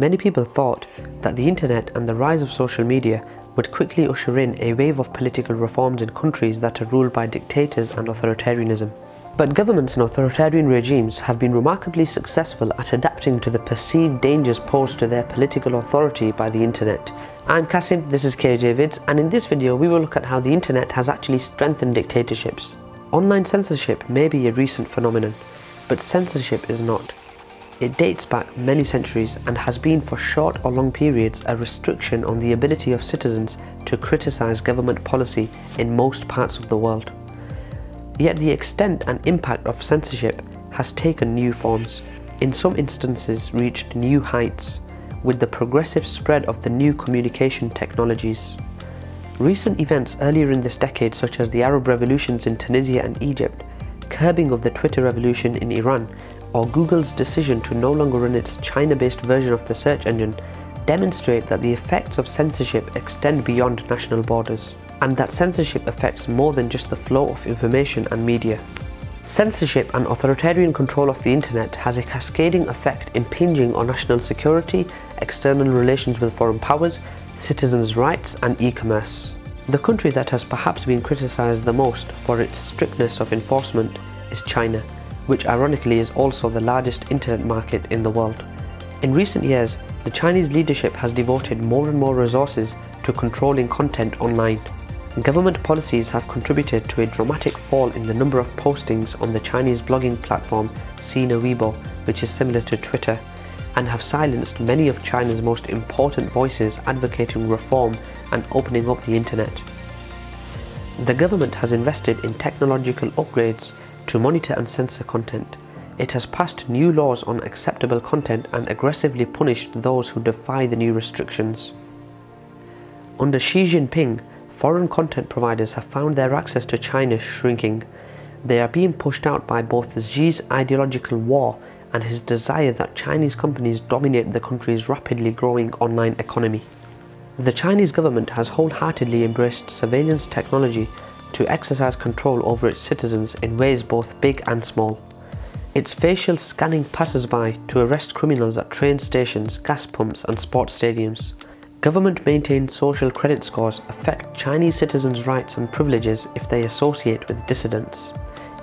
Many people thought that the internet and the rise of social media would quickly usher in a wave of political reforms in countries that are ruled by dictators and authoritarianism. But governments and authoritarian regimes have been remarkably successful at adapting to the perceived dangers posed to their political authority by the internet. I'm Kasim, this is KJ Vids, and in this video we will look at how the internet has actually strengthened dictatorships. Online censorship may be a recent phenomenon, but censorship is not. It dates back many centuries and has been for short or long periods a restriction on the ability of citizens to criticize government policy in most parts of the world. Yet the extent and impact of censorship has taken new forms, in some instances reached new heights, with the progressive spread of the new communication technologies. Recent events earlier in this decade, such as the Arab revolutions in Tunisia and Egypt, curbing of the Twitter revolution in Iran, or Google's decision to no longer run its China-based version of the search engine, demonstrate that the effects of censorship extend beyond national borders, and that censorship affects more than just the flow of information and media. Censorship and authoritarian control of the internet has a cascading effect impinging on national security, external relations with foreign powers, citizens' rights and e-commerce. The country that has perhaps been criticized the most for its strictness of enforcement is China, which ironically is also the largest internet market in the world. In recent years, the Chinese leadership has devoted more and more resources to controlling content online. Government policies have contributed to a dramatic fall in the number of postings on the Chinese blogging platform Sina Weibo, which is similar to Twitter, and have silenced many of China's most important voices advocating reform and opening up the internet. The government has invested in technological upgrades to monitor and censor content. It has passed new laws on acceptable content and aggressively punished those who defy the new restrictions. Under Xi Jinping, foreign content providers have found their access to China shrinking. They are being pushed out by both Xi's ideological war and his desire that Chinese companies dominate the country's rapidly growing online economy. The Chinese government has wholeheartedly embraced surveillance technology to exercise control over its citizens in ways both big and small. Its facial scanning passers-by to arrest criminals at train stations, gas pumps and sports stadiums. Government-maintained social credit scores affect Chinese citizens' rights and privileges if they associate with dissidents.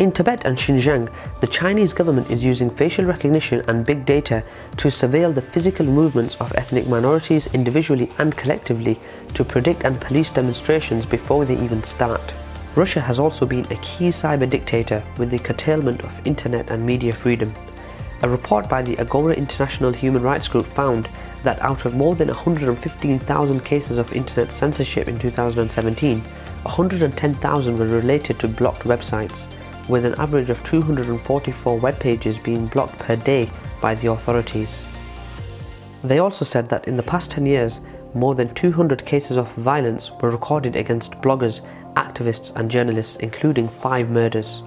In Tibet and Xinjiang, the Chinese government is using facial recognition and big data to surveil the physical movements of ethnic minorities individually and collectively to predict and police demonstrations before they even start. Russia has also been a key cyber dictator with the curtailment of internet and media freedom. A report by the Agora International Human Rights Group found that out of more than 115,000 cases of internet censorship in 2017, 110,000 were related to blocked websites, with an average of 244 web pages being blocked per day by the authorities. They also said that in the past 10 years, more than 200 cases of violence were recorded against bloggers, activists and journalists, including 5 murders.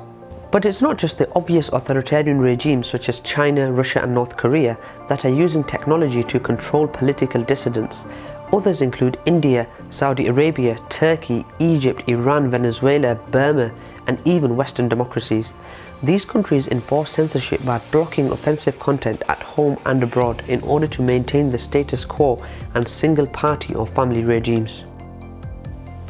But it's not just the obvious authoritarian regimes such as China, Russia and North Korea that are using technology to control political dissidents. Others include India, Saudi Arabia, Turkey, Egypt, Iran, Venezuela, Burma and even Western democracies. These countries enforce censorship by blocking offensive content at home and abroad in order to maintain the status quo and single-party or family regimes.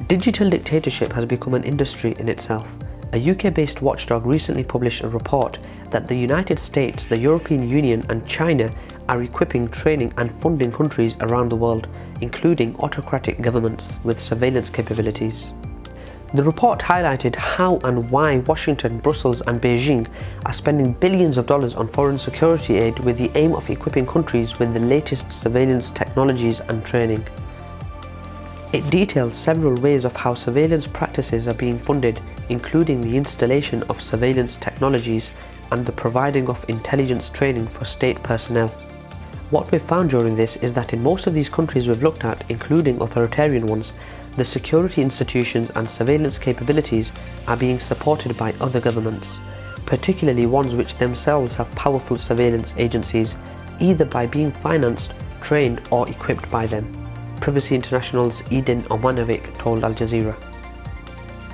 Digital dictatorship has become an industry in itself. A UK-based watchdog recently published a report that the United States, the European Union and China are equipping, training and funding countries around the world, including autocratic governments, with surveillance capabilities. The report highlighted how and why Washington, Brussels and Beijing are spending billions of dollars on foreign security aid with the aim of equipping countries with the latest surveillance technologies and training. It details several ways of how surveillance practices are being funded, including the installation of surveillance technologies and the providing of intelligence training for state personnel. What we've found during this is that in most of these countries we've looked at, including authoritarian ones, the security institutions and surveillance capabilities are being supported by other governments, particularly ones which themselves have powerful surveillance agencies, either by being financed, trained or equipped by them. Privacy International's Edin Omanovic told Al Jazeera.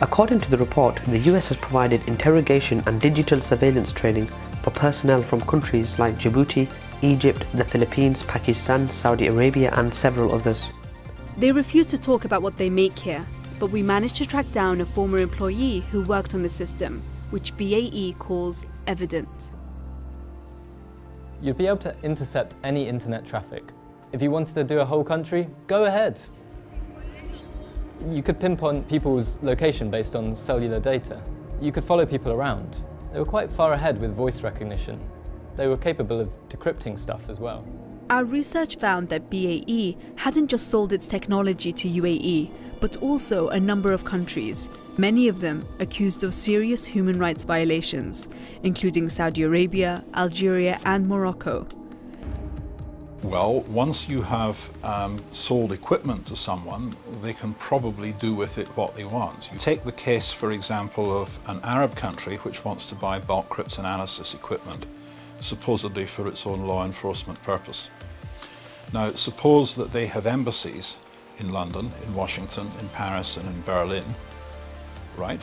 According to the report, the US has provided interrogation and digital surveillance training for personnel from countries like Djibouti, Egypt, the Philippines, Pakistan, Saudi Arabia and several others. They refuse to talk about what they make here, but we managed to track down a former employee who worked on the system, which BAE calls evident. You'd be able to intercept any internet traffic. If you wanted to do a whole country, go ahead. You could pinpoint people's location based on cellular data. You could follow people around. They were quite far ahead with voice recognition. They were capable of decrypting stuff as well. Our research found that BAE hadn't just sold its technology to UAE, but also a number of countries, many of them accused of serious human rights violations, including Saudi Arabia, Algeria and Morocco. Well, once you have sold equipment to someone, they can probably do with it what they want. You take the case, for example, of an Arab country which wants to buy bulk cryptanalysis equipment, supposedly for its own law enforcement purpose. Now, suppose that they have embassies in London, in Washington, in Paris and in Berlin, right?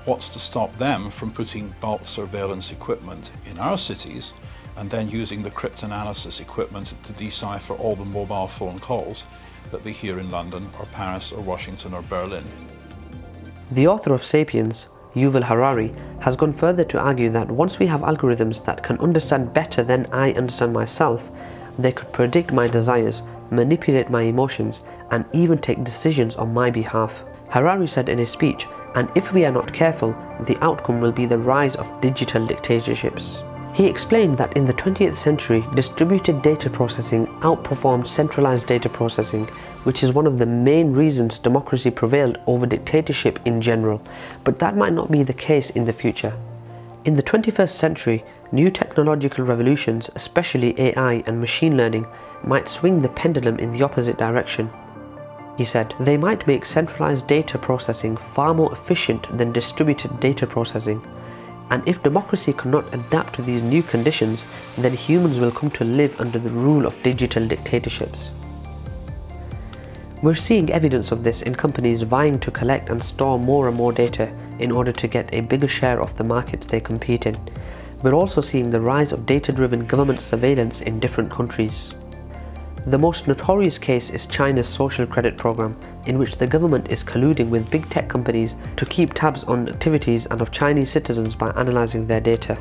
What's to stop them from putting bulk surveillance equipment in our cities and then using the cryptanalysis equipment to decipher all the mobile phone calls that they hear in London or Paris or Washington or Berlin? The author of Sapiens, Yuval Harari, has gone further to argue that once we have algorithms that can understand better than I understand myself, they could predict my desires, manipulate my emotions, and even take decisions on my behalf. Harari said in his speech, "And if we are not careful, the outcome will be the rise of digital dictatorships." He explained that in the 20th century, distributed data processing outperformed centralized data processing, which is one of the main reasons democracy prevailed over dictatorship in general, but that might not be the case in the future. In the 21st century, new technological revolutions, especially AI and machine learning, might swing the pendulum in the opposite direction. He said, "They might make centralized data processing far more efficient than distributed data processing. And if democracy cannot adapt to these new conditions, then humans will come to live under the rule of digital dictatorships." We're seeing evidence of this in companies vying to collect and store more and more data in order to get a bigger share of the markets they compete in. We're also seeing the rise of data-driven government surveillance in different countries. The most notorious case is China's social credit program, in which the government is colluding with big tech companies to keep tabs on activities and of Chinese citizens by analysing their data.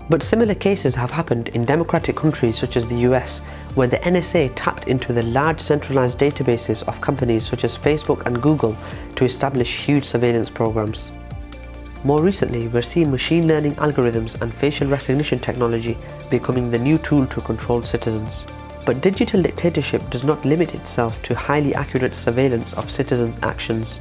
But similar cases have happened in democratic countries such as the US, where the NSA tapped into the large centralised databases of companies such as Facebook and Google to establish huge surveillance programs. More recently, we're seeing machine learning algorithms and facial recognition technology becoming the new tool to control citizens. But digital dictatorship does not limit itself to highly accurate surveillance of citizens' actions.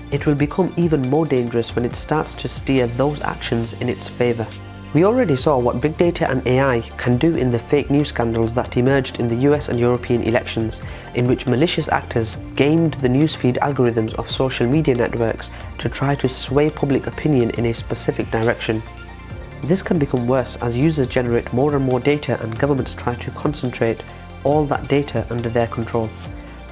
It will become even more dangerous when it starts to steer those actions in its favour. We already saw what big data and AI can do in the fake news scandals that emerged in the US and European elections, in which malicious actors gamed the newsfeed algorithms of social media networks to try to sway public opinion in a specific direction. This can become worse as users generate more and more data and governments try to concentrate all that data under their control.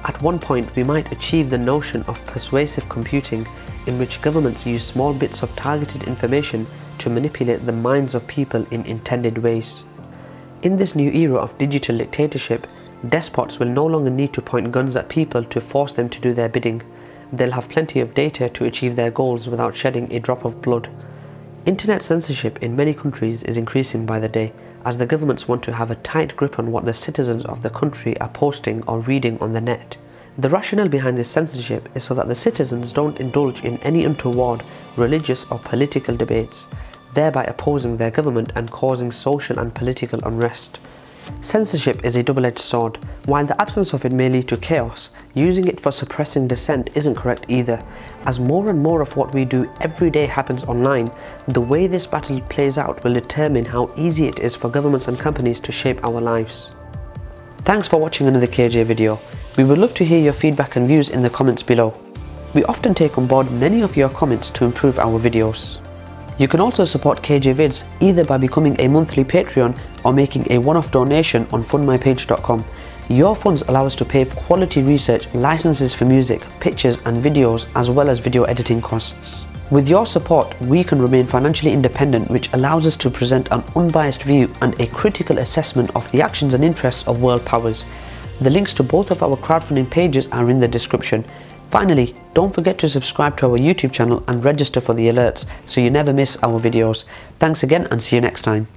At one point, we might achieve the notion of persuasive computing, in which governments use small bits of targeted information to manipulate the minds of people in intended ways. In this new era of digital dictatorship, despots will no longer need to point guns at people to force them to do their bidding. They'll have plenty of data to achieve their goals without shedding a drop of blood. Internet censorship in many countries is increasing by the day, as the governments want to have a tight grip on what the citizens of the country are posting or reading on the net. The rationale behind this censorship is so that the citizens don't indulge in any untoward religious or political debates, thereby opposing their government and causing social and political unrest. Censorship is a double-edged sword. While the absence of it may lead to chaos, using it for suppressing dissent isn't correct either, as more and more of what we do every day happens online. The way this battle plays out will determine how easy it is for governments and companies to shape our lives. Thanks for watching another KJ video. We would love to hear your feedback and views in the comments below. We often take on board many of your comments to improve our videos. You can also support KJ Vids either by becoming a monthly Patreon or making a one-off donation on fundmypage.com. Your funds allow us to pay for quality research, licenses for music, pictures and videos, as well as video editing costs. With your support, we can remain financially independent, which allows us to present an unbiased view and a critical assessment of the actions and interests of world powers. The links to both of our crowdfunding pages are in the description. Finally, don't forget to subscribe to our YouTube channel and register for the alerts so you never miss our videos. Thanks again and see you next time.